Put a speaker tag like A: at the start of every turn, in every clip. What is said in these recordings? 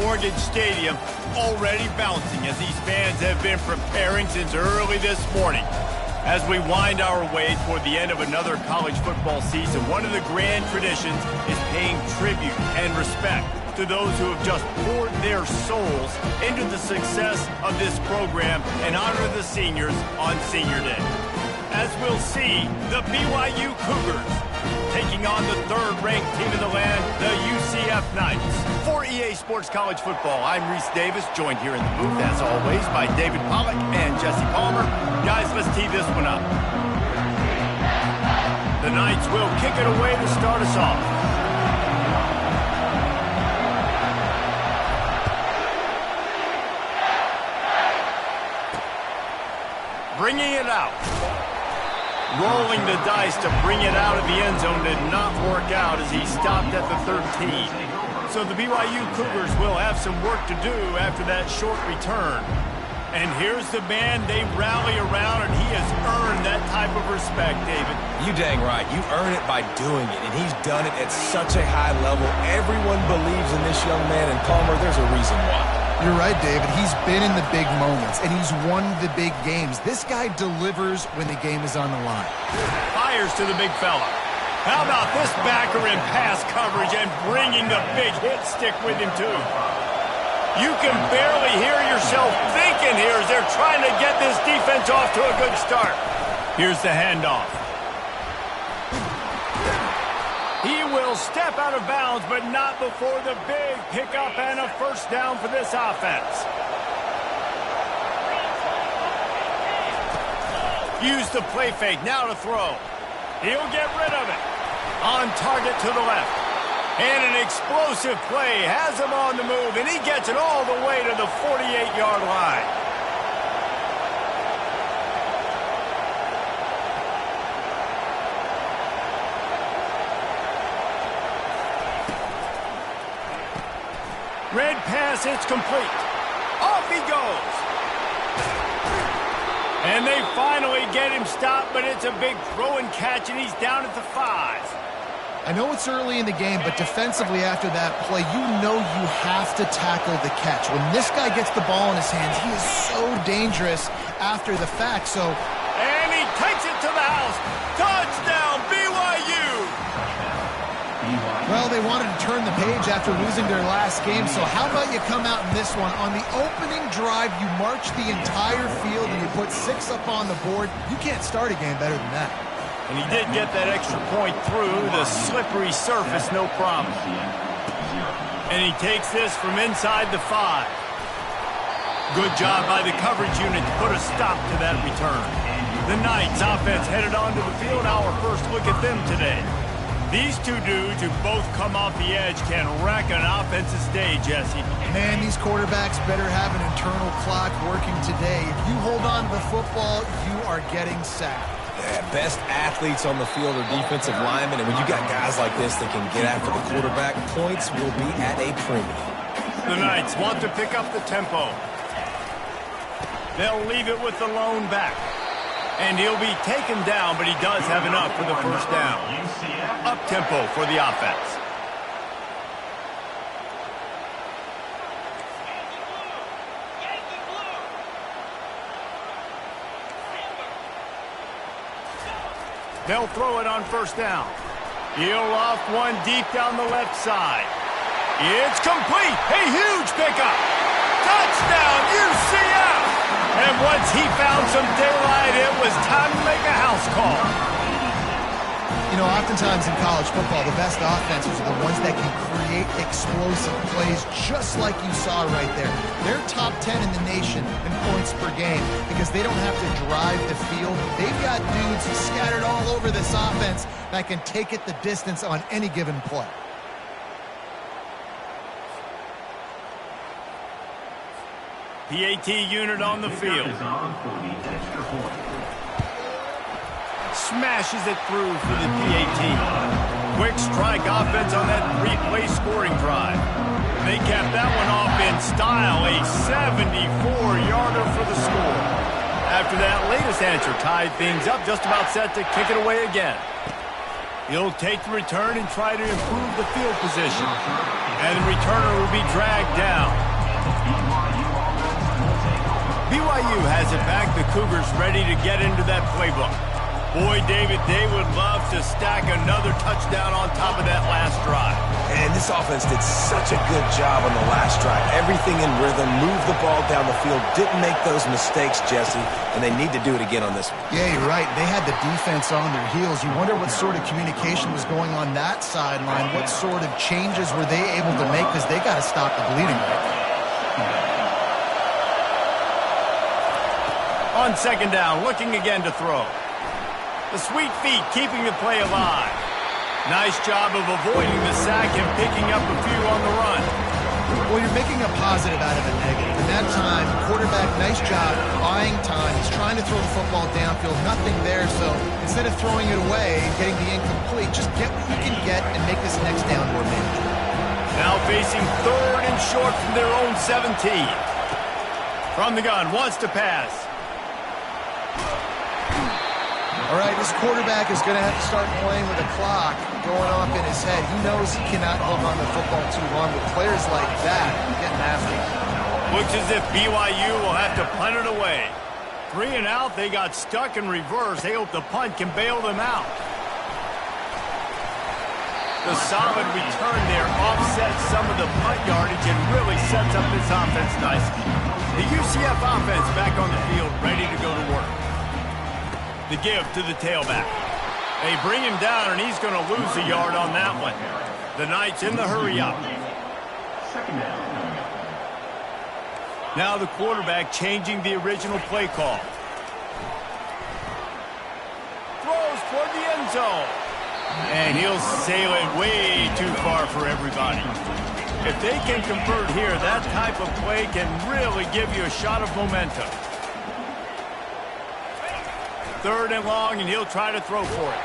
A: Mortgage Stadium already bouncing as these fans have been preparing since early this morning. As we wind our way toward the end of another college football season, one of the grand traditions is paying tribute and respect to those who have just poured their souls into the success of this program and honor the seniors on Senior Day. As we'll see, the BYU Cougars taking on the third-ranked team in the land, the UCF Knights. For EA Sports College Football, I'm Reese Davis, joined here in the booth, as always, by David Pollack and Jesse Palmer. Guys, let's tee this one up. The Knights will kick it away to start us off. Bringing it out. Rolling the dice to bring it out of the end zone did not work out as he stopped at the 13. So the BYU Cougars will have some work to do after that short return. And here's the man they rally around, and he has earned that type of respect, David.
B: You dang right. You earn it by doing it, and he's done it at such a high level. Everyone believes in this young man, and Palmer, there's a reason why.
C: You're right, David. He's been in the big moments, and he's won the big games. This guy delivers when the game is on the line.
A: Fires to the big fella. How about this backer in pass coverage and bringing the big hit stick with him, too? You can barely hear yourself thinking here as they're trying to get this defense off to a good start. Here's the handoff. He will step out of bounds, but not before the big pickup and a first down for this offense. Use the play fake, now to throw. He'll get rid of it. On target to the left. And an explosive play has him on the move, and he gets it all the way to the 48-yard line. Red pass, it's complete. Off he goes. And they finally get him stopped, but it's a big throw and catch, and he's down at the 5.
C: I know it's early in the game, but defensively after that play, you know you have to tackle the catch. When this guy gets the ball in his hands, he is so dangerous after the fact.
A: And he takes it to the house. Touchdown, BYU!
C: Well, they wanted to turn the page after losing their last game, so how about you come out in this one? On the opening drive, you march the entire field and you put 6 up on the board. You can't start a game better than that.
A: And he did get that extra point through the slippery surface, no problem. And he takes this from inside the 5. Good job by the coverage unit to put a stop to that return. The Knights offense headed onto the field. Our first look at them today. These two dudes who both come off the edge can wreck an offense's day, Jesse.
C: Man, these quarterbacks better have an internal clock working today. If you hold on to the football, you are getting sacked.
B: Yeah, best athletes on the field are defensive linemen, and when you got guys like this that can get after the quarterback, points will be at a premium.
A: The Knights want to pick up the tempo. They'll leave it with the lone back. And he'll be taken down, but he does have enough for the first down. Up-tempo for the offense. They'll throw it on first down. He'll loft one deep down the left side. It's complete. A huge pickup. Touchdown, UCF! And once he found some daylight, it was time to make a house call.
C: You know, oftentimes in college football, the best offenses are the ones that can create explosive plays just like you saw right there. They're top 10 in the nation in points per game because they don't have to drive the field. They've got dudes scattered all over this offense that can take it the distance on any given play.
A: PAT unit on the field. Smashes it through for the PAT. Quick strike offense on that 3-play scoring drive. They capped that one off in style, a 74-yarder for the score. After that latest answer tied things up, just about set to kick it away again. He'll take the return and try to improve the field position. And the returner will be dragged down. BYU has it back. The Cougars ready to get into that playbook. Boy, David, they would love to stack another touchdown on top of that last drive.
B: And this offense did such a good job on the last drive. Everything in rhythm, moved the ball down the field, didn't make those mistakes, Jesse, and they need to do it again on this one.
C: Yeah, you're right. They had the defense on their heels. You wonder what sort of communication was going on that sideline. What sort of changes were they able to make, because they got to stop the bleeding right now.
A: On second down, looking again to throw. The sweet feet keeping the play alive. Nice job of avoiding the sack and picking up a few on the run.
C: Well, you're making a positive out of a negative. And that time, quarterback, nice job buying time. He's trying to throw the football downfield. Nothing there, so instead of throwing it away and getting the incomplete, just get what you can get and make this next down more manageable.
A: Now facing third and short from their own 17. From the gun, wants to pass.
C: All right, this quarterback is going to have to start playing with a clock going off in his head. He knows he cannot hold on to the football too long. With players like that, getting after him.
A: Looks as if BYU will have to punt it away. 3 and out, they got stuck in reverse. They hope the punt can bail them out. The solid return there offsets some of the punt yardage and really sets up this offense nicely. The UCF offense back on the field, ready to go to work. The give to the tailback. They bring him down, and he's going to lose a yard on that one. The Knights in the hurry-up. Now the quarterback changing the original play call. Throws toward the end zone. And he'll sail it way too far for everybody. If they can convert here, that type of play can really give you a shot of momentum. Third and long, and he'll try to throw for it.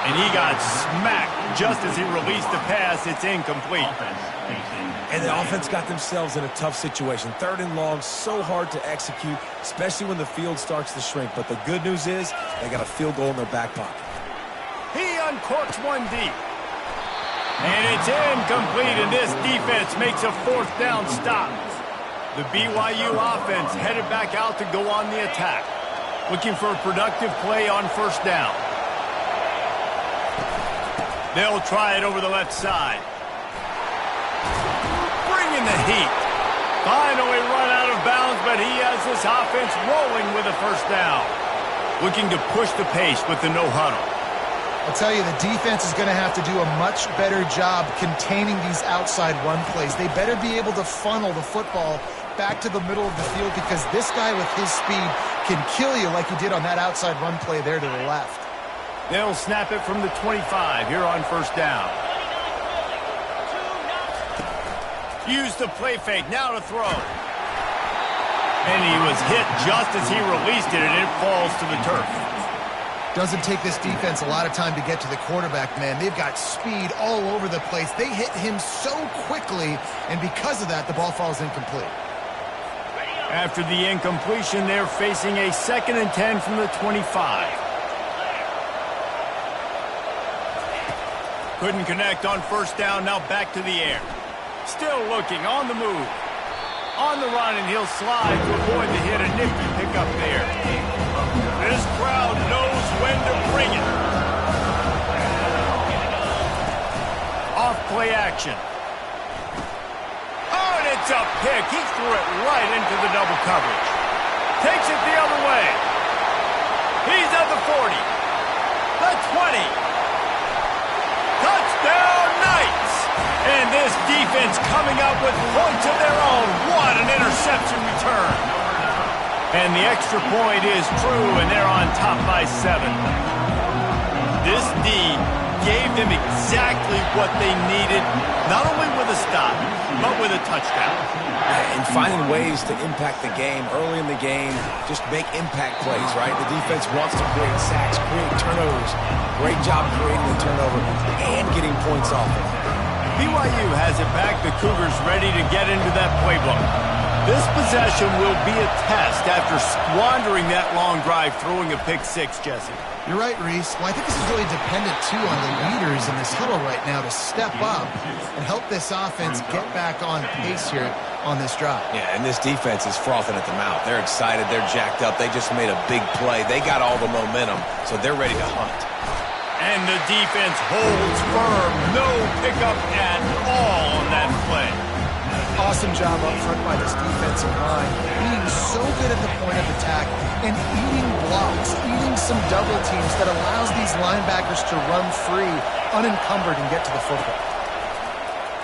A: And he got smacked just as he released the pass. It's incomplete.
B: And the offense got themselves in a tough situation. Third and long, so hard to execute, especially when the field starts to shrink. But the good news is they got a field goal in their back pocket.
A: He uncorks one deep. And it's incomplete, and this defense makes a fourth down stop. The BYU offense headed back out to go on the attack. Looking for a productive play on first down. They'll try it over the left side. Bringing the heat. Finally run out of bounds, but he has this offense rolling with a first down. Looking to push the pace with the no huddle.
C: I'll tell you, the defense is going to have to do a much better job containing these outside run plays. They better be able to funnel the football back to the middle of the field, because this guy with his speed can kill you like he did on that outside run play there to the left.
A: They'll snap it from the 25 here on first down. Use the play fake, now to throw. And he was hit just as he released it, and it falls to the turf.
C: Doesn't take this defense a lot of time to get to the quarterback, man. They've got speed all over the place. They hit him so quickly, and because of that, the ball falls incomplete.
A: After the incompletion, they're facing a 2nd and 10 from the 25. Couldn't connect on first down, now back to the air. Still looking, on the move. On the run, and he'll slide to avoid the hit. A nifty pickup there. This crowd knows when to bring it. Off play action. It's a pick. He threw it right into the double coverage. Takes it the other way. He's at the 40. The 20. Touchdown Knights! And this defense coming up with points of their own. What an interception return. And the extra point is true, and they're on top by 7. This D gave them exactly what they needed, not only with a stop, but with a touchdown.
B: And finding ways to impact the game early in the game, just make impact plays, right? The defense wants to create sacks, create turnovers. Great job creating the turnover and getting points off it.
A: BYU has it back. The Cougars ready to get into that playbook. This possession will be a test after squandering that long drive, throwing a pick six, Jesse.
C: You're right, Reese. Well, I think this is really dependent, too, on the leaders in this huddle right now to step up and help this offense get back on pace here on this drive.
B: Yeah, and this defense is frothing at the mouth. They're excited. They're jacked up. They just made a big play. They got all the momentum, so they're ready to hunt.
A: And the defense holds firm. No pickup at all on that play.
C: Awesome job up front by this defensive line, being so good at the point of attack and eating blocks, eating some double teams that allows these linebackers to run free, unencumbered, and get to the football.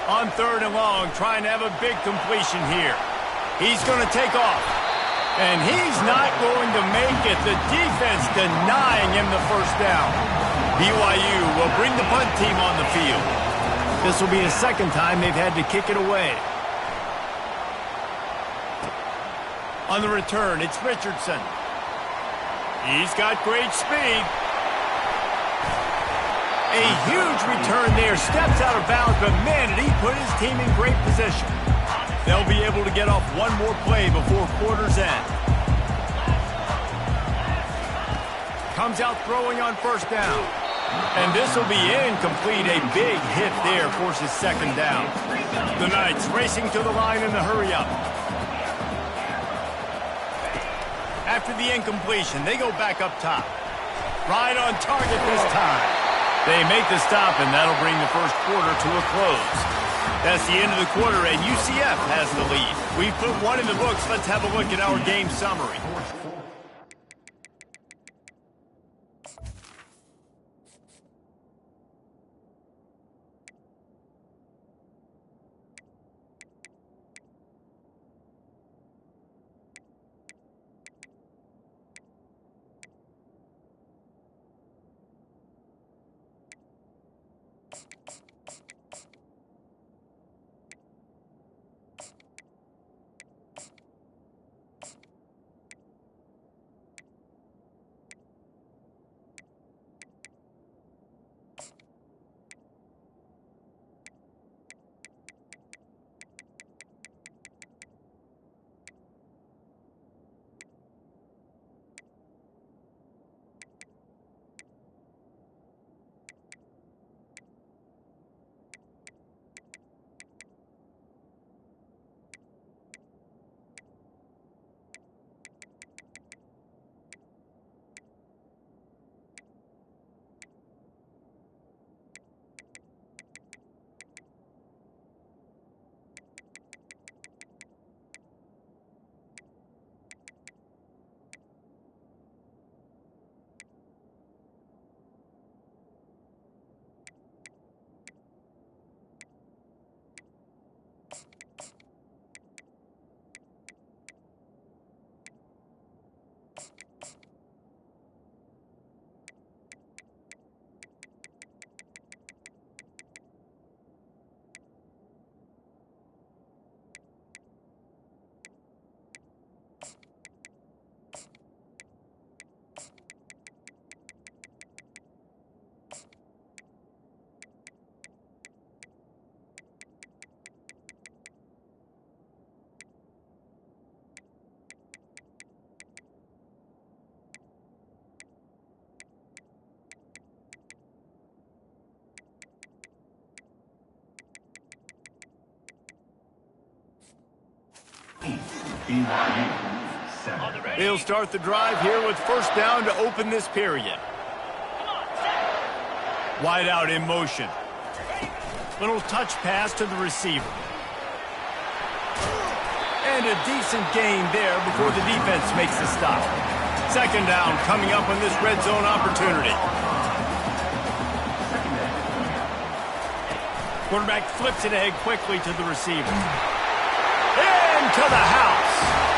A: On 3rd and long, trying to have a big completion here. He's going to take off. And he's not going to make it. The defense denying him the first down. BYU will bring the punt team on the field. This will be the second time they've had to kick it away. On the return, it's Richardson. He's got great speed. A huge return there. Steps out of bounds, but man, did he put his team in great position. They'll be able to get off one more play before quarter's end. Comes out throwing on first down. And this will be incomplete. A big hit there forces second down. The Knights racing to the line in the hurry-up. After the incompletion, they go back up top. Right on target this time. They make the stop, and that'll bring the first quarter to a close. That's the end of the quarter, and UCF has the lead. We've put one in the books. Let's have a look at our game summary. They'll start the drive here with first down to open this period. Wide out in motion. Little touch pass to the receiver. And a decent gain there before the defense makes the stop. Second down coming up on this red zone opportunity. Quarterback flips it ahead quickly to the receiver. Into the house.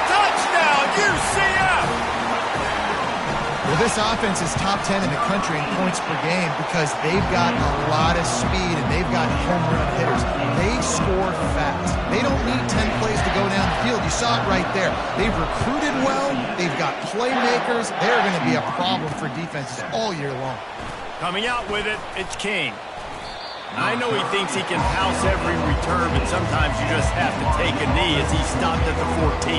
A: Touchdown, UCF!
C: Well, this offense is top 10 in the country in points per game because they've got a lot of speed and they've got home run hitters. They score fast. They don't need 10 plays to go down the field. You saw it right there. They've recruited well. They've got playmakers. They're going to be a problem for defenses all year long.
A: Coming out with it, it's King. I know he thinks he can house every return, but sometimes you just have to take a knee as he stopped at the 14.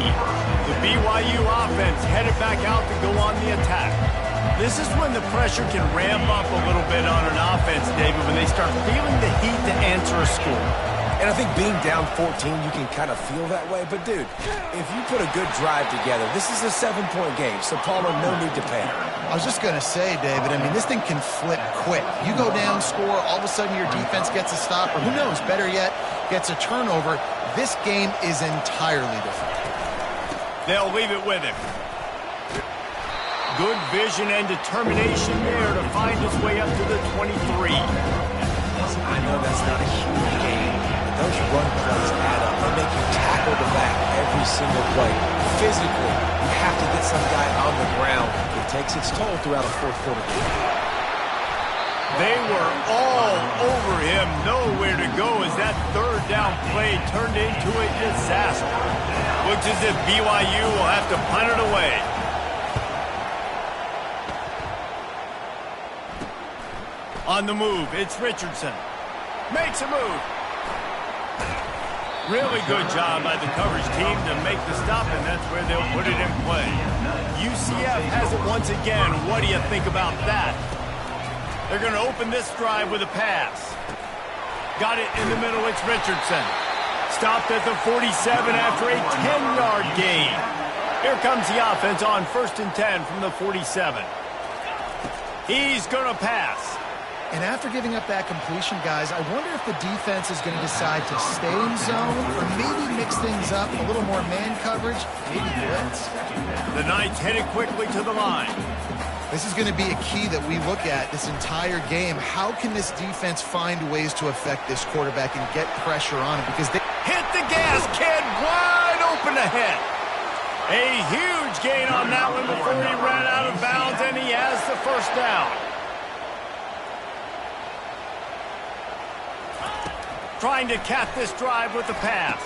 A: The BYU offense headed back out to go on the attack. This is when the pressure can ramp up a little bit on an offense, David, when they start feeling the heat to answer a score.
B: And I think being down 14, you can kind of feel that way. But, dude, if you put a good drive together, this is a 7-point game, so Palmer, no need to panic.
C: I was just going to say, David, I mean, this thing can flip quick. You go down, score, all of a sudden your defense gets a stop, or who knows, better yet, gets a turnover. This game is entirely different.
A: They'll leave it with him. Good vision and determination there to find his way up to the 23.
B: I know that's not a huge game. Those run plays add up. They make you tackle the back every single play. Physically, you have to get some guy on the ground. It takes its toll throughout a fourth-quarter game.
A: They were all over him. Nowhere to go as that third down play turned into a disaster. Looks as if BYU will have to punt it away. On the move, it's Richardson. Makes a move. Really good job by the coverage team to make the stop, and that's where they'll put it in play. UCF has it once again. What do you think about that? They're going to open this drive with a pass. Got it in the middle. It's Richardson. Stopped at the 47 after a 10-yard gain. Here comes the offense on 1st and 10 from the 47. He's going to pass.
C: And after giving up that completion, guys, I wonder if the defense is going to decide to stay in zone or maybe mix things up, a little more man coverage, maybe blitz.
A: The Knights headed quickly to the line.
C: This is going to be a key that we look at this entire game. How can this defense find ways to affect this quarterback and get pressure on him? Because they
A: hit the gas, kid, wide open ahead. A huge gain on that one before he ran out of bounds, and he has the first down. Trying to cap this drive with the pass.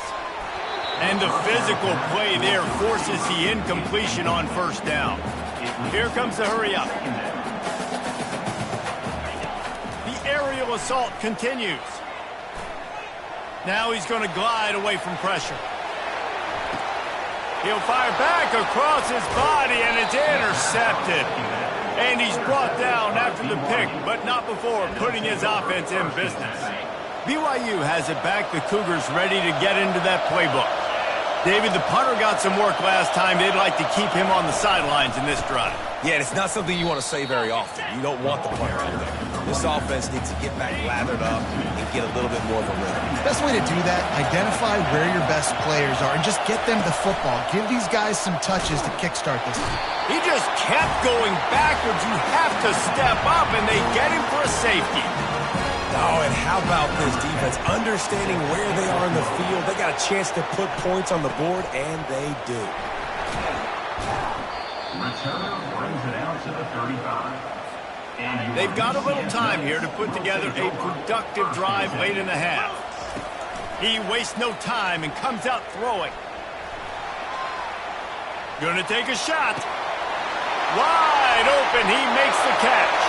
A: And the physical play there forces the incompletion on 1st down. Here comes the hurry up. The aerial assault continues. Now he's going to glide away from pressure. He'll fire back across his body, and it's intercepted. And he's brought down after the pick, but not before putting his offense in business. BYU has it back. The Cougars ready to get into that playbook. David, the punter got some work last time. They'd like to keep him on the sidelines in this drive.
B: Yeah, and it's not something you want to say very often. You don't want the punter out there. This offense needs to get back lathered up and get a little bit more of a rhythm.
C: Best way to do that, identify where your best players are and just get them the football. Give these guys some touches to kickstart this.
A: He just kept going backwards. You have to step up, and they get him for a safety.
B: Oh, and how about this defense? Understanding where they are in the field. They got a chance to put points on the board, and they do.
D: Returner brings it out to the 35.
A: They've got a little time here to put together a productive drive late in the half. He wastes no time and comes out throwing. Gonna take a shot. Wide open, he makes the catch.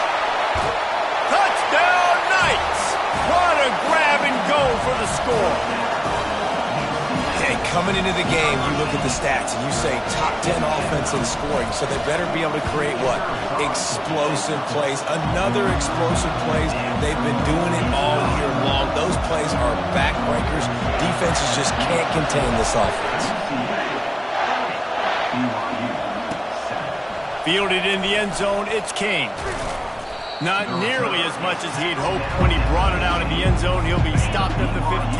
A: Touchdown, Knights! What a grab and go for the score.
B: And coming into the game, you look at the stats and you say top 10 offense in scoring, so they better be able to create what? Explosive plays. Another explosive plays. They've been doing it all year long. Those plays are backbreakers. Defenses just can't contain this offense.
A: Fielded in the end zone, it's King. Not nearly as much as he'd hoped when he brought it out in the end zone. He'll be stopped at the 15.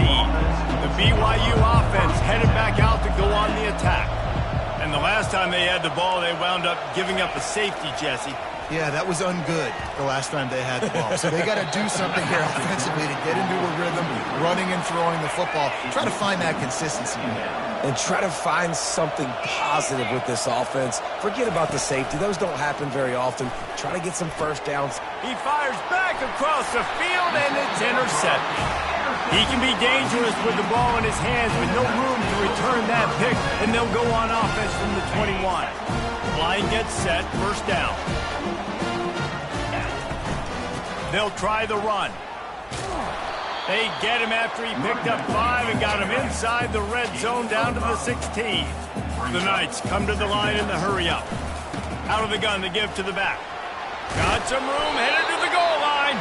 A: The BYU offense headed back out to go on the attack. And the last time they had the ball, they wound up giving up a safety, Jesse.
C: Yeah, that was ungood the last time they had the ball. So they got to do something here offensively to get into a rhythm, running and throwing the football. Try to find that consistency.
B: And try to find something positive with this offense. Forget about the safety. Those don't happen very often. Try to get some first downs.
A: He fires back across the field, and it's intercepted. He can be dangerous with the ball in his hands with no room to return that pick, and they'll go on offense from the 21. Line gets set, 1st down. They'll try the run. They get him after he picked up 5 and got him inside the red zone down to the 16. The Knights come to the line in the hurry-up. Out of the gun, they give to the back. Got some room, headed to the goal line.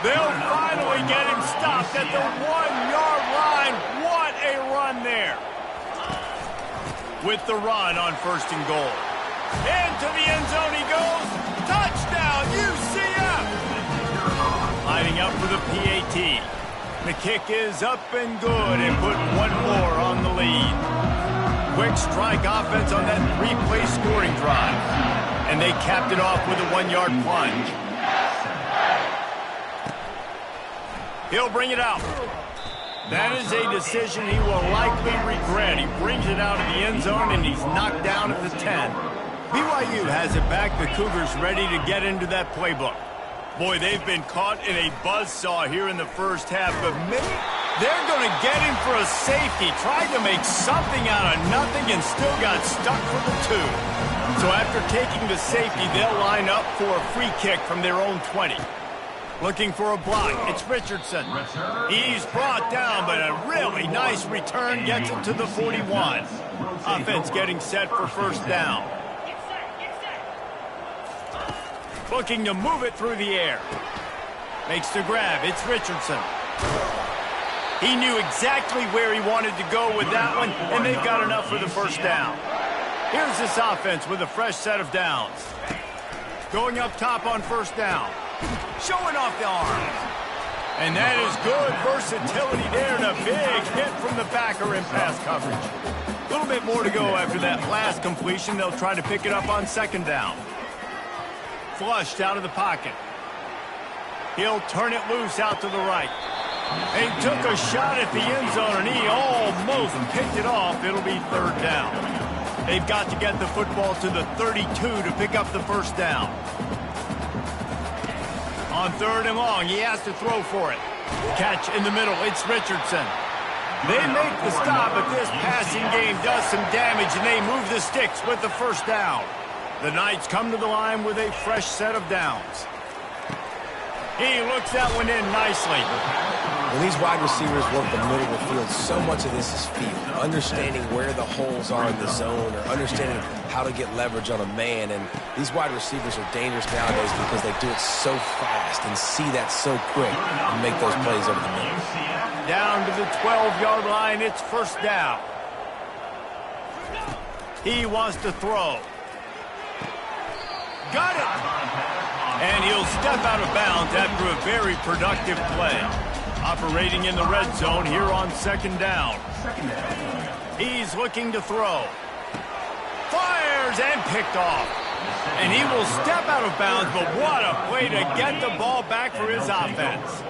A: They'll finally get him stopped at the 1-yard line. What a run there. With the run on 1st and goal. Into the end zone he goes. Touchdown, UCF! Lining up for the PAT. The kick is up and good and put one more on the lead. Quick strike offense on that 3-play scoring drive. And they capped it off with a 1-yard plunge. He'll bring it out. That is a decision he will likely regret. He brings it out of the end zone and he's knocked down at the 10. BYU has it back. The Cougars ready to get into that playbook. Boy, they've been caught in a buzzsaw here in the first half, but maybe they're going to get him for a safety. Tried to make something out of nothing and still got stuck for the 2. So after taking the safety, they'll line up for a free kick from their own 20. Looking for a block. It's Richardson. He's brought down, but a really nice return gets him to the 41. Offense getting set for 1st down. Looking to move it through the air. Makes the grab. It's Richardson. He knew exactly where he wanted to go with that one, and they've got enough for the 1st down. Here's this offense with a fresh set of downs. Going up top on 1st down. Showing off the arms. And that is good versatility there, and a big hit from the backer in pass coverage. A little bit more to go after that last completion. They'll try to pick it up on 2nd down. Flushed out of the pocket. He'll turn it loose out to the right. He took a shot at the end zone, and he almost picked it off. It'll be 3rd down. They've got to get the football to the 32 to pick up the 1st down. On 3rd and long, he has to throw for it. Catch in the middle, it's Richardson. They make the stop, but this passing game does some damage, and they move the sticks with the 1st down. The Knights come to the line with a fresh set of downs. He looks that one in nicely.
B: When these wide receivers work the middle of the field, so much of this is feel. Understanding where the holes are in the zone or understanding how to get leverage on a man. And these wide receivers are dangerous nowadays because they do it so fast and see that so quick and make those plays over the middle.
A: Down to the 12-yard line, it's 1st down. He wants to throw. Got it! And he'll step out of bounds after a very productive play. Operating in the red zone here on 2nd down. He's looking to throw. Fires and picked off. And he will step out of bounds, but what a play to get the ball back for his offense.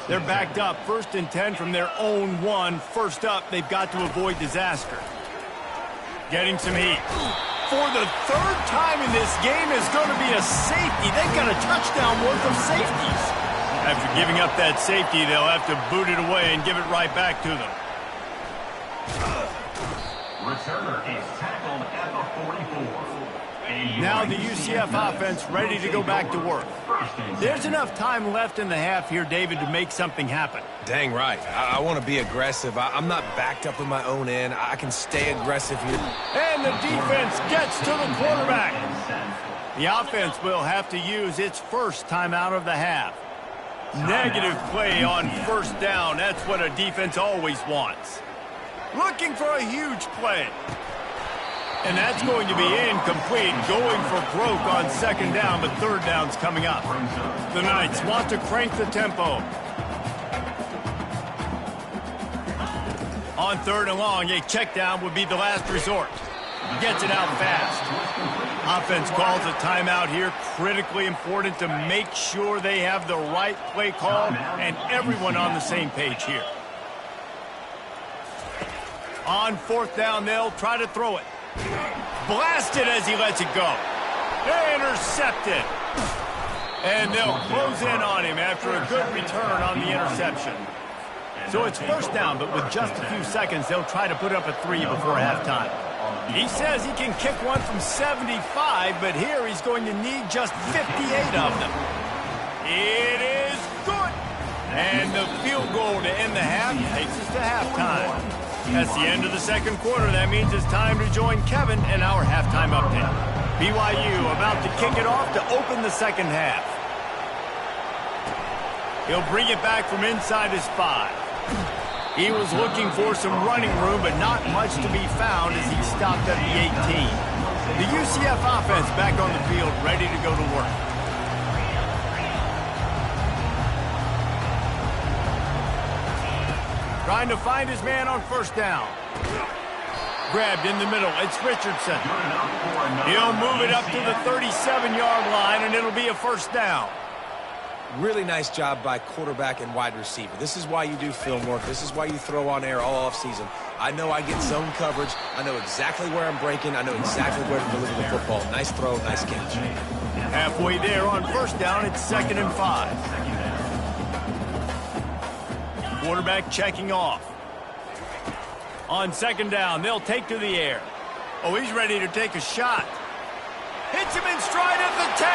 A: They're backed up 1st and 10 from their own 1. First up, they've got to avoid disaster. Getting some heat. For the 3rd time in this game is going to be a safety. They've got a touchdown worth of safeties. After giving up that safety, they'll have to boot it away and give it right back to them.
D: Returner is tackled at the 44.
A: Now the UCF offense ready to go back to work. There's enough time left in the half here, David, to make something happen.
B: Dang right. I want to be aggressive. I'm not backed up in my own end. I can stay aggressive here.
A: And the defense gets to the quarterback. The offense will have to use its 1st timeout of the half. Negative play on 1st down. That's what a defense always wants. Looking for a huge play. And that's going to be incomplete. Going for broke on 2nd down, but 3rd down's coming up. The Knights want to crank the tempo. On 3rd and long, a check down would be the last resort. Gets it out fast. Offense calls a timeout here. Critically important to make sure they have the right play call and everyone on the same page here. On 4th down, they'll try to throw it. Blasted as he lets it go. Intercepted. And they'll close in on him after a good return on the interception. So it's 1st down, but with just a few seconds, they'll try to put up a 3 before halftime. He says he can kick one from 75, but here he's going to need just 58 of them. It is good. And the field goal to end the half takes us to halftime. That's the end of the second quarter. That means it's time to join Kevin in our halftime update. BYU about to kick it off to open the second half. He'll bring it back from inside his 5. He was looking for some running room, but not much to be found as he stopped at the 18. The UCF offense back on the field, ready to go to work. Trying to find his man on first down. Grabbed in the middle. It's Richardson. He'll move it up to the 37-yard line, and it'll be a first down.
B: Really nice job by quarterback and wide receiver. This is why you do film work. This is why you throw on air all offseason. I know I get zone coverage. I know exactly where I'm breaking. I know exactly where to deliver the football. Nice throw, nice catch.
A: Halfway there on first down, it's 2nd and 5. Quarterback checking off. On 2nd down, they'll take to the air. Oh, he's ready to take a shot. Hits him in stride at the 10.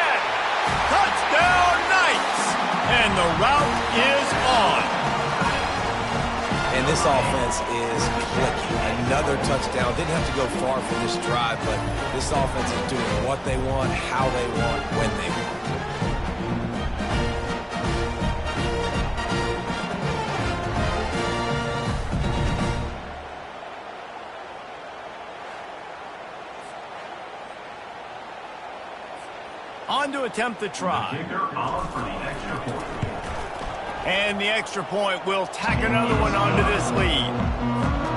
A: Touchdown, Knights! And the route is on.
B: And this offense is clicking. Another touchdown. Didn't have to go far for this drive, but this offense is doing what they want, how they want, when they want.
A: On to attempt the try. And the extra point will tack another one onto this lead.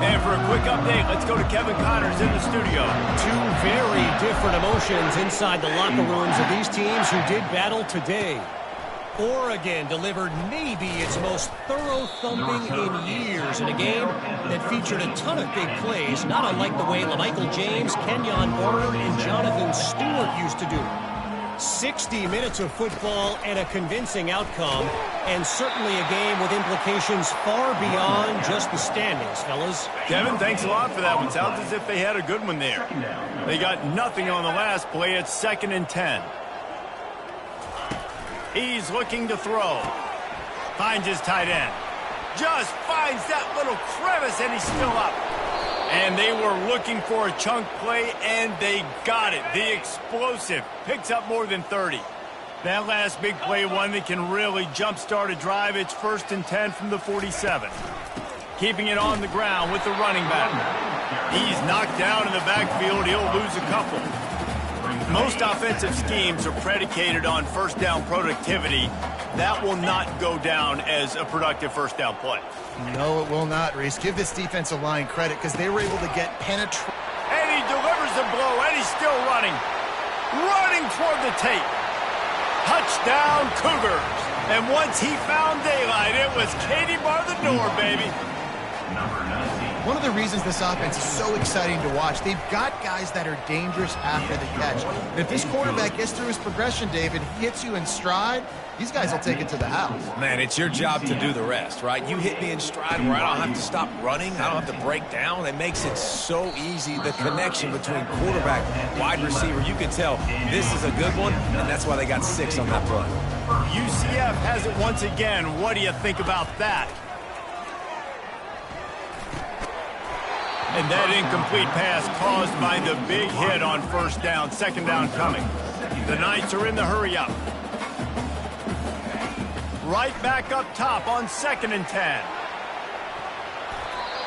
A: And for a quick update, let's go to Kevin Connors in the studio.
E: Two very different emotions inside the locker rooms of these teams who did battle today. Oregon delivered maybe its most thorough thumping in years in a game that featured a ton of big plays, not unlike the way LaMichael James, Kenyon Barner, and Jonathan Stewart used to do it. 60 minutes of football and a convincing outcome, and certainly a game with implications far beyond just the standings, fellas.
A: Kevin, thanks a lot for that one. Sounds as if they had a good one there. They got nothing on the last play. It's 2nd and 10. He's looking to throw. Finds his tight end. Just finds that little crevice, and he's still up. And they were looking for a chunk play, and they got it. The explosive picks up more than 30. That last big play, one that can really jumpstart a drive. It's 1st and 10 from the 47. Keeping it on the ground with the running back. He's knocked down in the backfield. He'll lose a couple. Most offensive schemes are predicated on first down productivity. That will not go down as a productive first down play.
C: No, it will not, Reese. Give this defensive line credit because they were able to get penetration.
A: And he delivers the blow, and he's still running. Running toward the tape. Touchdown, Cougars. And once he found daylight, it was Katie bar the door, baby.
C: One of the reasons this offense is so exciting to watch, they've got guys that are dangerous after the catch. And if this quarterback gets through his progression, David, he hits you in stride, these guys will take it to the house.
B: Man, it's your job to do the rest, right? You hit me in stride where I don't have to stop running. I don't have to break down. It makes it so easy. The connection between quarterback and wide receiver, you can tell this is a good one, and that's why they got 6 on that play.
A: UCF has it once again. What do you think about that? And that incomplete pass caused by the big hit on first down. 2nd down coming. The Knights are in the hurry-up. Right back up top on 2nd and 10.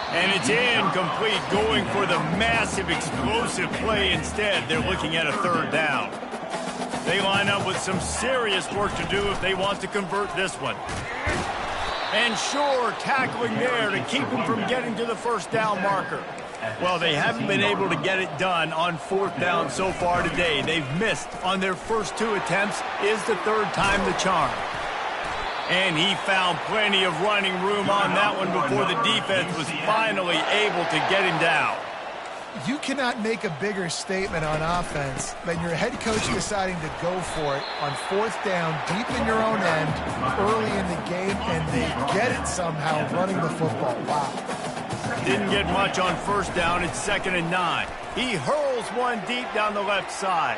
A: And it's incomplete, going for the massive explosive play instead. They're looking at a 3rd down. They line up with some serious work to do if they want to convert this one. And sure, tackling there to keep him from getting to the first down marker. Well, they haven't been able to get it done on 4th down so far today. They've missed on their first 2 attempts. Is the 3rd time the charm. And he found plenty of running room on that one before the defense was finally able to get him down.
C: You cannot make a bigger statement on offense than your head coach deciding to go for it on 4th down, deep in your own end, early in the game, and they get it somehow running the football. Wow.
A: Didn't get much on 1st down. It's 2nd and 9. He hurls one deep down the left side.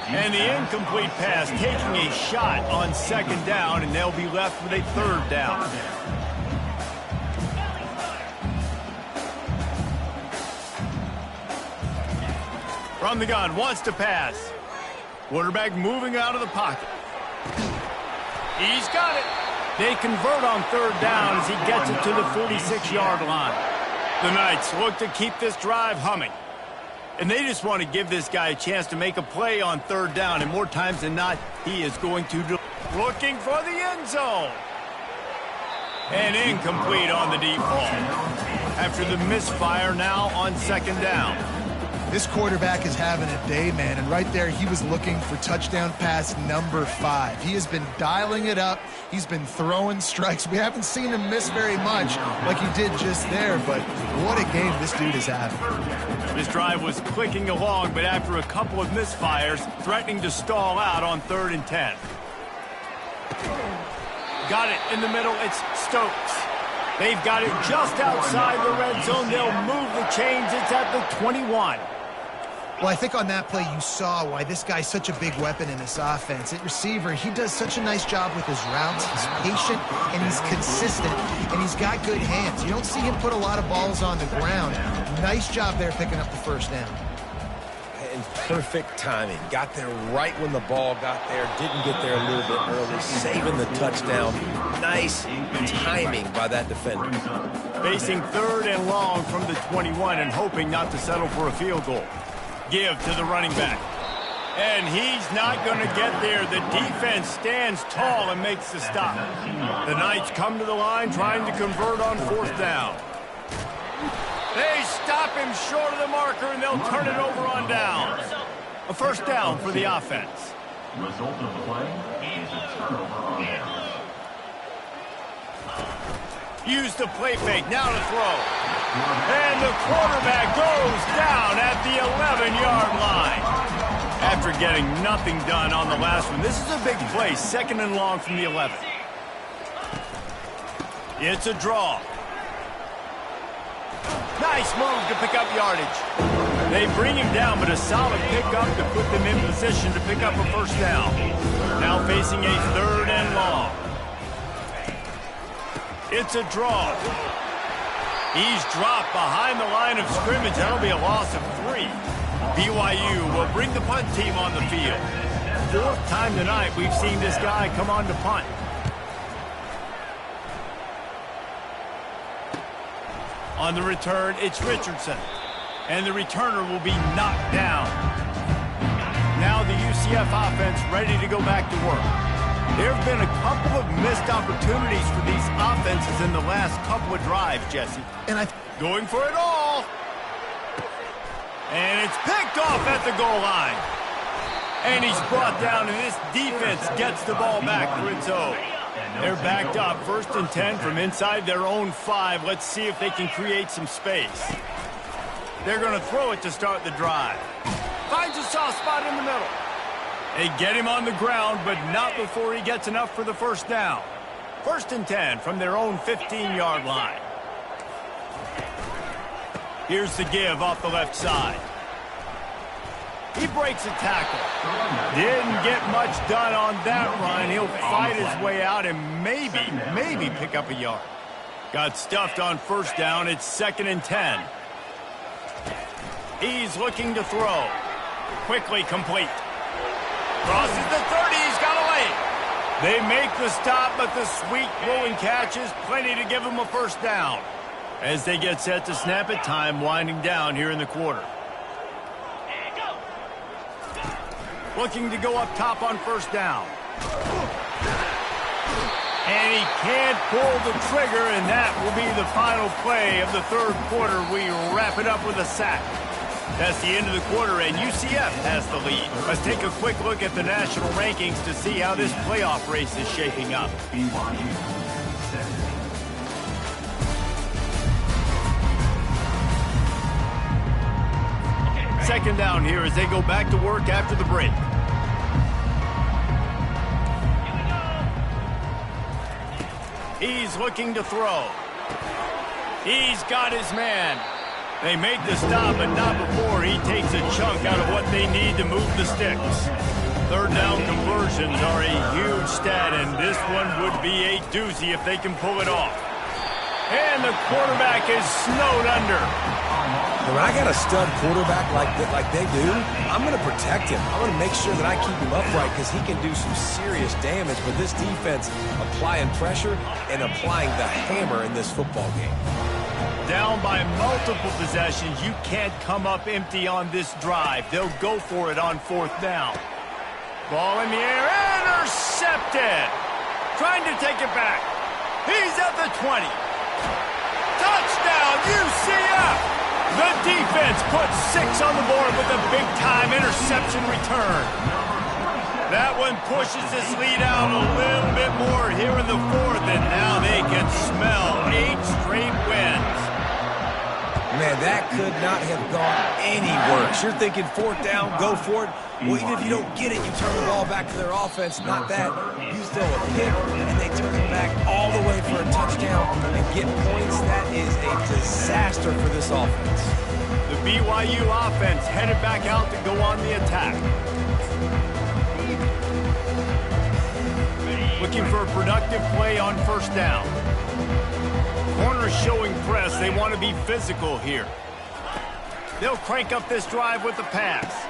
A: And the incomplete pass taking a shot on second down, and they'll be left with a third down. From the gun, wants to pass. Quarterback moving out of the pocket. He's got it. They convert on third down as he gets it to the 46-yard line. The Knights look to keep this drive humming. And they just want to give this guy a chance to make a play on third down. And more times than not, he is going to do. Looking for the end zone. And incomplete on the deep ball. After the misfire now on second down.
C: This quarterback is having a day, man, and right there he was looking for touchdown pass number 5. He has been dialing it up. He's been throwing strikes. We haven't seen him miss very much like he did just there, but what a game this dude is having.
A: This drive was clicking along, but after a couple of misfires, threatening to stall out on 3rd and 10. Got it in the middle. It's Stokes. They've got it just outside the red zone. They'll move the chains. It's at the 21.
C: Well, I think on that play you saw why this guy's such a big weapon in this offense. At receiver, he does such a nice job with his routes. He's patient, and he's consistent, and he's got good hands. You don't see him put a lot of balls on the ground. Nice job there picking up the first down.
B: And perfect timing. Got there right when the ball got there. Didn't get there a little bit early. Saving the touchdown. Nice timing by that defender.
A: Facing 3rd and long from the 21 and hoping not to settle for a field goal. Give to the running back. And he's not going to get there. The defense stands tall and makes the stop. The Knights come to the line trying to convert on 4th down. They stop him short of the marker, and they'll turn it over on downs. A first down for the offense.
D: Result of the play is a turnover on downs.
A: Use the play fake, now to throw. And the quarterback goes down at the 11-yard line. After getting nothing done on the last one, this is a big play, 2nd and long from the 11. It's a draw. Nice move to pick up yardage. They bring him down, but a solid pickup to put them in position to pick up a first down. Now facing a 3rd and long. It's a draw. He's dropped behind the line of scrimmage. That'll be a loss of 3. BYU will bring the punt team on the field. 4th time tonight we've seen this guy come on to punt. On the return, it's Richardson. And the returner will be knocked down. Now the UCF offense ready to go back to work. There have been a couple of missed opportunities for these offenses in the last couple of drives, Jesse. And going for it all. And it's picked off at the goal line. And he's brought down, and this defense gets the ball back for its own. They're backed up, 1st and 10 from inside their own 5. Let's see if they can create some space. They're going to throw it to start the drive. Finds a soft spot in the middle. They get him on the ground, but not before he gets enough for the first down. 1st and 10 from their own 15-yard line. Here's the give off the left side. He breaks a tackle. Didn't get much done on that run. He'll fight his way out and maybe pick up a yard. Got stuffed on first down. It's 2nd and 10. He's looking to throw. Quickly complete. Crosses the 30. He's got a lane. They make the stop, but the sweet throwing catch is plenty to give him a first down. As they get set to snap it, time winding down here in the quarter. Looking to go up top on first down. And he can't pull the trigger, and that will be the final play of the 3rd quarter. We wrap it up with a sack. That's the end of the quarter, and UCF has the lead. Let's take a quick look at the national rankings to see how this playoff race is shaping up. Second down here as they go back to work after the break. He's looking to throw. He's got his man. They make the stop, but not before he takes a chunk out of what they need to move the sticks. Third down conversions are a huge stat, and this one would be a doozy if they can pull it off. And the quarterback is snowed under.
B: When I got a stud quarterback like they do, I'm going to protect him. I'm going to make sure that I keep him upright because he can do some serious damage. But this defense applying pressure and applying the hammer in this football game.
A: Down by multiple possessions, you can't come up empty on this drive. They'll go for it on fourth down. Ball in the air, intercepted. Trying to take it back. He's at the 20. Touchdown, UCF! The defense puts 6 on the board with a big-time interception return. That one pushes this lead out a little bit more here in the fourth, and now they can smell 8 straight wins.
B: Man, that could not have gone any worse. You're thinking fourth down, go for it. Well, even if you don't get it, you turn the ball back to their offense. Not that. You throw a pick, and they turn it back all the way for a touchdown and get points. That is a disaster for this offense.
A: The BYU offense headed back out to go on the attack. Looking for a productive play on first down. Corners showing press. They want to be physical here. They'll crank up this drive with the pass.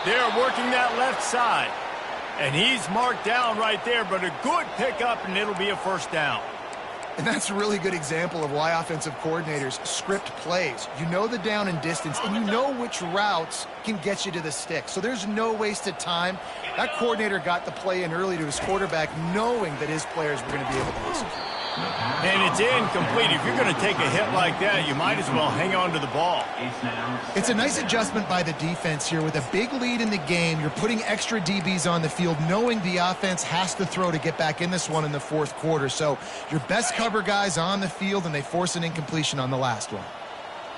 A: They're working that left side. And he's marked down right there, but a good pickup, and it'll be a first down.
C: And that's a really good example of why offensive coordinators script plays. You know the down and distance, and you know which routes can get you to the stick. So there's no wasted time. That coordinator got the play in early to his quarterback, knowing that his players were going to be able to execute.
A: And it's incomplete. If you're going to take a hit like that, you might as well hang on to the ball.
C: It's a nice adjustment by the defense here. With a big lead in the game, you're putting extra DBs on the field, knowing the offense has to throw to get back in this one in the fourth quarter. So your best cover guys on the field, and they force an incompletion on the last one.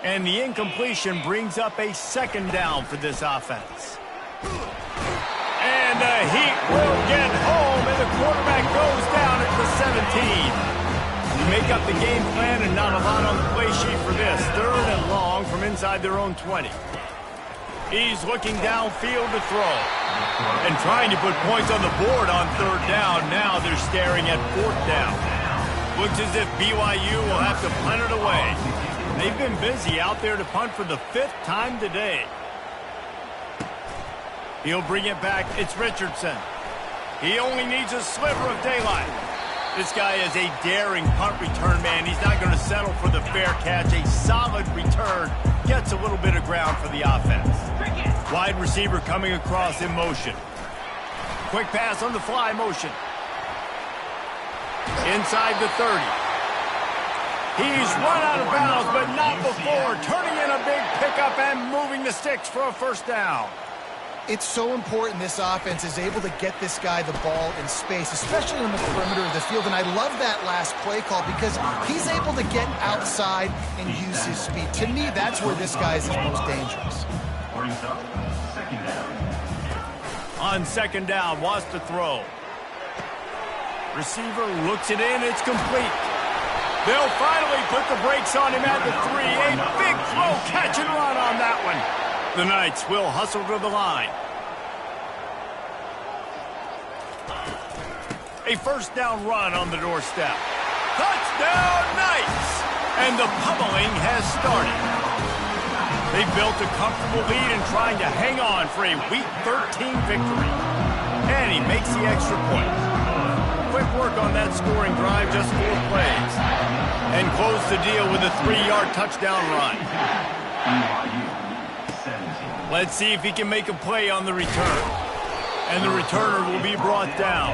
A: And the incompletion brings up a second down for this offense. And the heat will get home, and the quarterback goes down at the 17. You make up the game plan, and not a lot on the play sheet for this. Third and long from inside their own 20. He's looking downfield to throw. And trying to put points on the board on third down. Now they're staring at fourth down. Looks as if BYU will have to punt it away. They've been busy out there to punt for the 5th time today. He'll bring it back. It's Richardson. He only needs a sliver of daylight. This guy is a daring punt return man. He's not going to settle for the fair catch. A solid return. Gets a little bit of ground for the offense. Wide receiver coming across in motion. Quick pass on the fly motion. Inside the 30. He's run out of bounds, but not before. Turning in a big pickup and moving the sticks for a first down.
C: It's so important this offense is able to get this guy the ball in space, especially on the perimeter of the field. And I love that last play call because he's able to get outside and use his speed. To me, that's where this guy is his most dangerous.
A: On second down, wants to throw. Receiver looks it in. It's complete. They'll finally put the brakes on him at the 3. A big throw, catch and run on that one. The Knights will hustle to the line. A first down run on the doorstep. Touchdown, Knights! And the pummeling has started. They built a comfortable lead and trying to hang on for a Week 13 victory. And he makes the extra point. Quick work on that scoring drive, just 4 plays. And close the deal with a 3-yard touchdown run. Let's see if he can make a play on the return. And the returner will be brought down.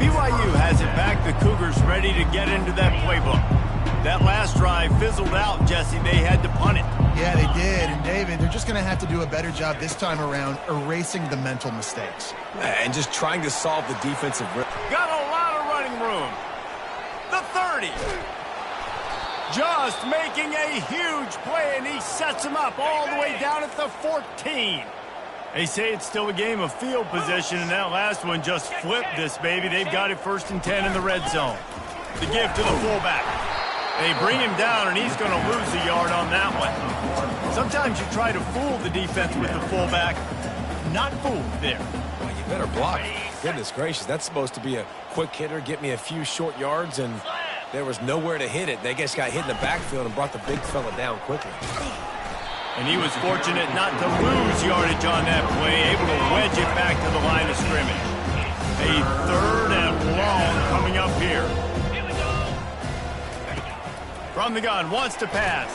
A: BYU has it back. The Cougars ready to get into that playbook. That last drive fizzled out, Jesse. They had to punt it.
C: Yeah, they did. And, David, they're just going to have to do a better job this time around erasing the mental mistakes.
B: And just trying to solve the defensive risk.
A: Got a lot of running room. The 30. Just making a huge play, and he sets him up all the way down at the 14. They say it's still a game of field position, and that last one just flipped this baby. They've got it 1st and 10 in the red zone. The give to the fullback. They bring him down, and he's going to lose a yard on that one. Sometimes you try to fool the defense with the fullback. Not fooled there.
B: Well, you better block. Goodness gracious, that's supposed to be a quick hitter, get me a few short yards, and there was nowhere to hit it. They just got hit in the backfield and brought the big fella down quickly.
A: And he was fortunate not to lose yardage on that play, able to wedge it back to the line of scrimmage. A 3rd and long coming up here. From the gun, wants to pass.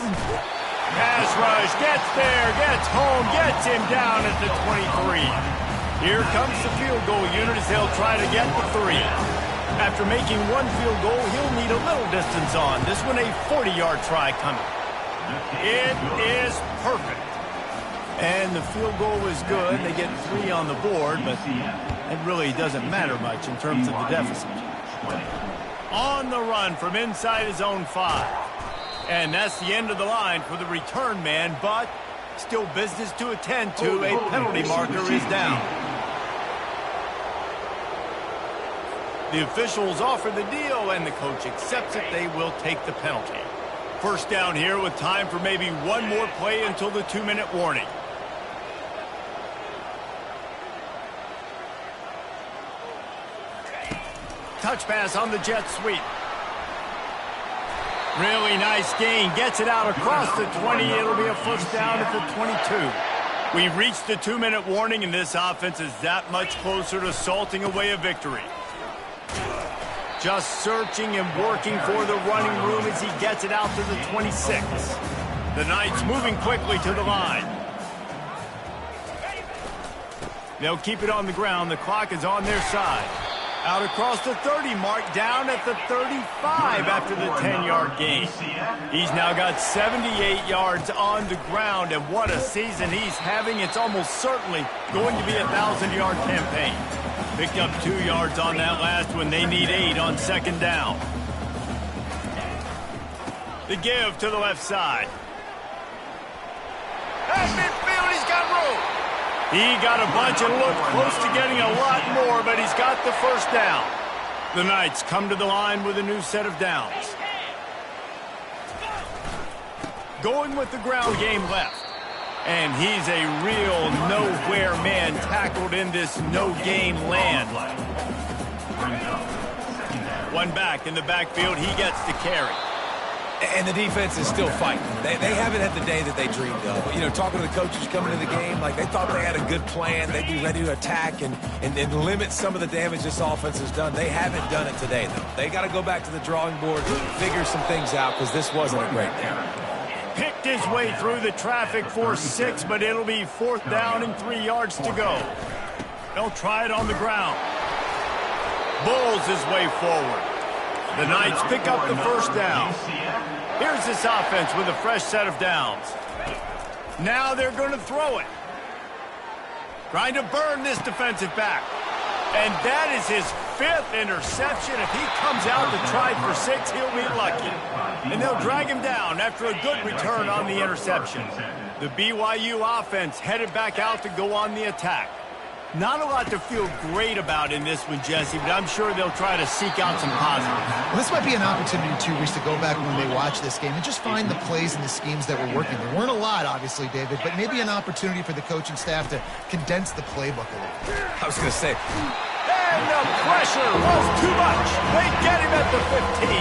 A: Pass rush, gets there, gets home, gets him down at the 23. Here comes the field goal unit as they'll try to get the 3. After making one field goal, he'll need a little distance on. This one a 40-yard try coming. It is perfect. And the field goal was good. They get 3 on the board, but it really doesn't matter much in terms of the deficit. On the run from inside his own 5. And that's the end of the line for the return man, but still business to attend to. A penalty marker is down. The officials offer the deal, and the coach accepts it. They will take the penalty. First down here with time for maybe one more play until the 2-minute warning. Touch pass on the jet sweep. Really nice gain. Gets it out across the 20. It'll be a first down at the 22. We've reached the 2-minute warning, and this offense is that much closer to salting away a victory. Just searching and working for the running room as he gets it out to the 26. The Knights moving quickly to the line. They'll keep it on the ground. The clock is on their side. Out across the 30 mark, down at the 35 after the 10-yard gain. He's now got 78 yards on the ground, and what a season he's having. It's almost certainly going to be a 1,000-yard campaign. Picked up 2 yards on that last one. They need 8 on second down. The give to the left side. At midfield, he's got room. He got a bunch and looked close to getting a lot more, but he's got the first down. The Knights come to the line with a new set of downs. Going with the ground game left. And he's a real nowhere man tackled in this no-gain land. One back in the backfield, he gets to carry.
B: And the defense is still fighting. They haven't had the day that they dreamed of. You know, talking to the coaches coming into the game, like they thought they had a good plan. They'd be ready to attack and limit some of the damage this offense has done. They haven't done it today, though. They got to go back to the drawing board, figure some things out, because this wasn't a great day.
A: Picked his way through the traffic for 6, but it'll be 4th down and 3 yards to go. They'll try it on the ground. Bulls his way forward. The Knights pick up the first down. Here's this offense with a fresh set of downs. Now they're going to throw it. Trying to burn this defensive back. And that is his 5th interception. If he comes out to try for 6, he'll be lucky. And they'll drag him down after a good return on the interception. The BYU offense headed back out to go on the attack. Not a lot to feel great about in this one, Jesse, but I'm sure they'll try to seek out some positives.
C: Well, this might be an opportunity, too, Reese, to go back when they watch this game and just find the plays and the schemes that were working. There weren't a lot, obviously, David, but maybe an opportunity for the coaching staff to condense the playbook a little.
B: I was going to say.
A: And the pressure was too much. They get him at the 15.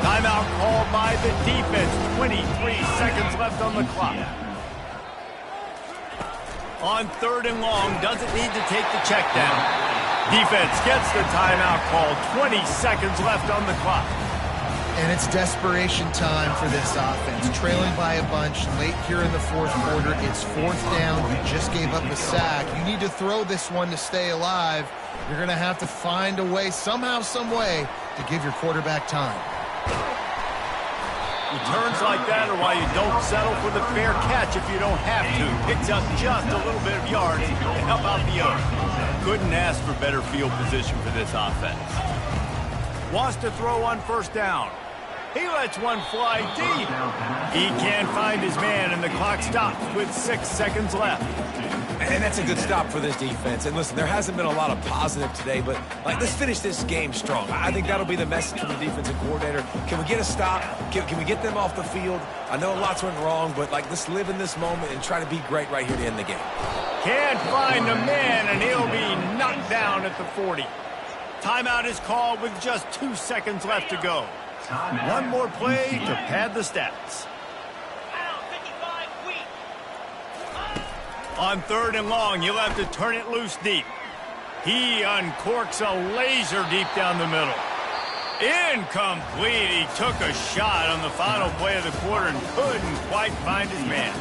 A: Timeout called by the defense. 23 seconds left on the clock. On 3rd and long, doesn't need to take the check down. Defense gets the timeout call. 20 seconds left on the clock.
C: And it's desperation time for this offense. Trailing by a bunch late here in the 4th quarter. It's 4th down. You just gave up a sack. You need to throw this one to stay alive. You're going to have to find a way, somehow, some way, to give your quarterback time.
A: Returns like that are why you don't settle for the fair catch if you don't have to. Picks up just a little bit of yards to help out the other. Couldn't ask for better field position for this offense. Wants to throw on 1st down. He lets one fly deep. He can't find his man, and the clock stops with 6 seconds left.
B: And that's a good stop for this defense. And listen, there hasn't been a lot of positive today, but let's finish this game strong. I think that'll be the message from the defensive coordinator. Can we get a stop? Can we get them off the field? I know lots went wrong, but let's live in this moment and try to be great right here to end the game.
A: Can't find the man, and he'll be knocked down at the 40. Timeout is called with just 2 seconds left to go. One more play to pad the stats. On 3rd and long, you'll have to turn it loose deep. He uncorks a laser deep down the middle. Incomplete. He took a shot on the final play of the quarter and couldn't quite find his man.